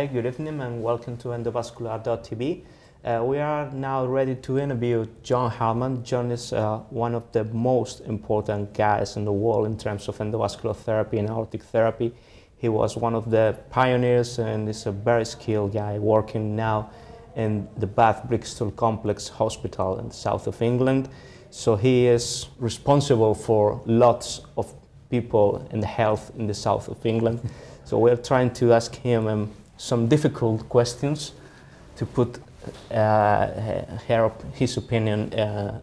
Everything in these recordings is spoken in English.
Hi, good evening and welcome to endovascular.tv. We are now ready to interview John Hardman. John is one of the most important guys in the world in terms of endovascular therapy and aortic therapy. He was one of the pioneers and is a very skilled guy working now in the Bath Bristol Complex Hospital in the south of England. So he is responsible for lots of people in the health in the south of England. So we're trying to ask him some difficult questions to put his opinion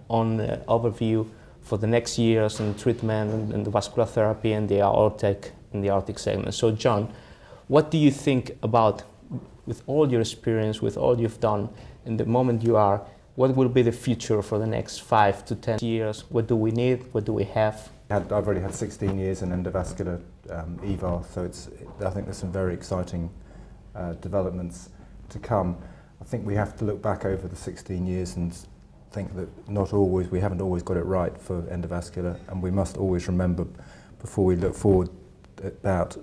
on the overview for the next years in treatment and the vascular therapy and the aortic segment. So John, what do you think about, with all your experience, with all you've done, in the moment you are, what will be the future for the next 5 to 10 years? What do we need? What do we have? I've already had 16 years in endovascular EVAR, so I think there's some very exciting developments to come. I think we have to look back over the 16 years and think that we haven't always got it right for endovascular, and we must always remember before we look forward about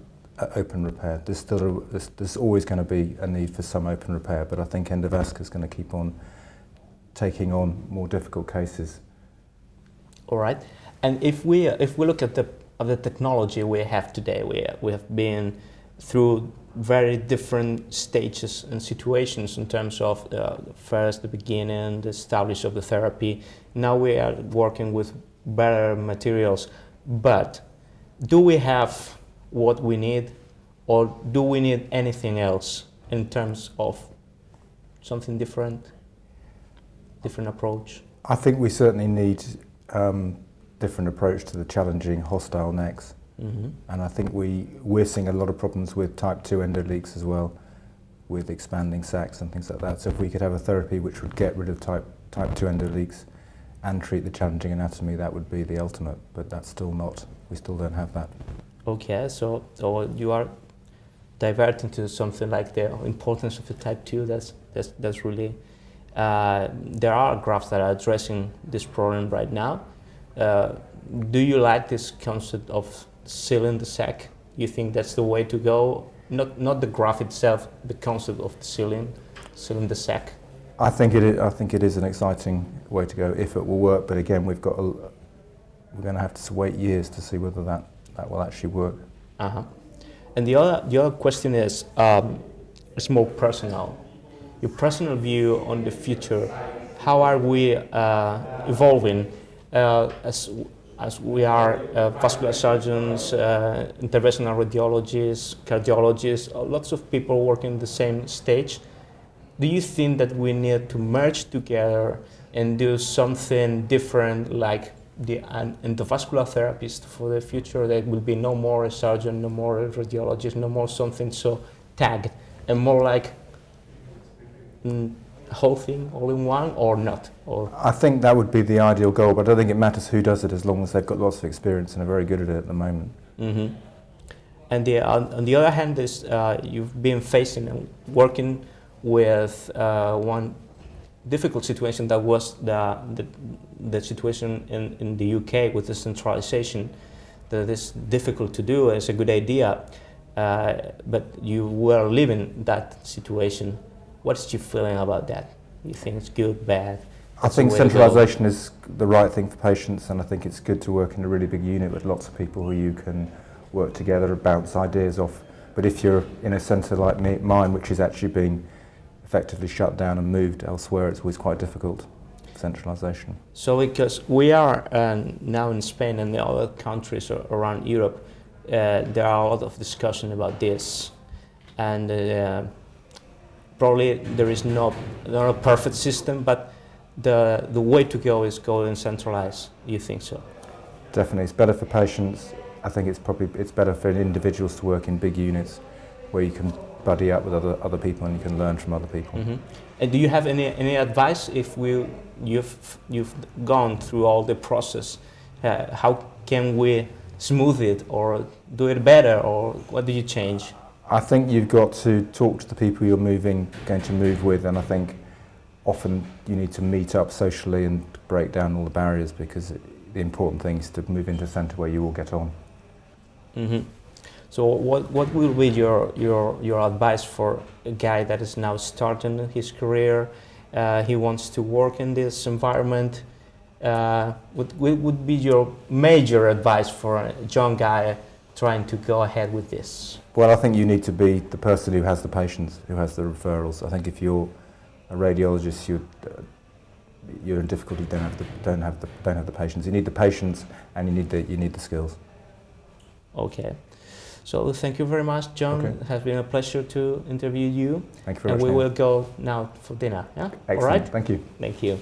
open repair. There's always going to be a need for some open repair, but I think endovascular is going to keep on taking on more difficult cases. All right. And if we look at the technology we have today, we have been through very different stages and situations in terms of first the beginning, the establishment of the therapy. Now we are working with better materials, but do we have what we need, or do we need anything else in terms of something different approach? I think we certainly need different approach to the challenging hostile necks. Mm-hmm. And I think we're seeing a lot of problems with type 2 endoleaks as well, with expanding sacs and things like that. So if we could have a therapy which would get rid of type 2 endoleaks and treat the challenging anatomy, that would be the ultimate, but that's still not, we still don't have that. Okay, so you are diverting to something like the importance of the type 2, that's really, there are graphs that are addressing this problem right now. Do you like this concept of sealing the sac? You think that's the way to go? Not the graph itself, the concept of sealing the sac. I think it is an exciting way to go if it will work. But again, we're going to have to wait years to see whether that will actually work. Uh-huh. And the other question is it's more personal. Your personal view on the future. How are we evolving? As we are vascular surgeons, interventional radiologists, cardiologists, lots of people working in the same stage. Do you think that we need to merge together and do something different, like the endovascular therapist for the future? There will be no more a surgeon, no more a radiologist, no more something so tagged, and more like whole thing all in one, or not? Or I think that would be the ideal goal, but I don't think it matters who does it as long as they've got lots of experience and are very good at it at the moment. Mm-hmm. And on the other hand, you've been facing and working with one difficult situation that was the situation in the UK with the centralization. That is difficult to do. It's a good idea, but you were living that situation. What's your feeling about that? You think it's good, bad? I think centralisation is the right thing for patients, and I think it's good to work in a really big unit with lots of people who you can work together and bounce ideas off. But if you're in a centre like mine, which is actually being effectively shut down and moved elsewhere, it's always quite difficult, centralisation. So because we are now in Spain and the other countries around Europe, there are a lot of discussion about this, and probably there is not a perfect system, but the way to go is go and centralize. Do you think so? Definitely, it's better for patients. I think it's better for individuals to work in big units where you can buddy up with other people and you can learn from other people. Mm-hmm. And do you have any advice if you've gone through all the process? How can we smooth it or do it better, or what do you change? I think you've got to talk to the people you're going to move with, and I think often you need to meet up socially and break down all the barriers, because the important thing is to move into a centre where you all get on. Mm-hmm. So what will be your advice for a guy that is now starting his career? He wants to work in this environment. What would be your major advice for a young guy trying to go ahead with this? Well, I think you need to be the person who has the patients, who has the referrals. I think if you're a radiologist, you're in difficulty. Don't have the patients. You need the patients, and you need the skills. Okay. So thank you very much, John. Okay. It has been a pleasure to interview you. Thank you very And much. we will go now for dinner. Yeah. Excellent. All right. Thank you. Thank you.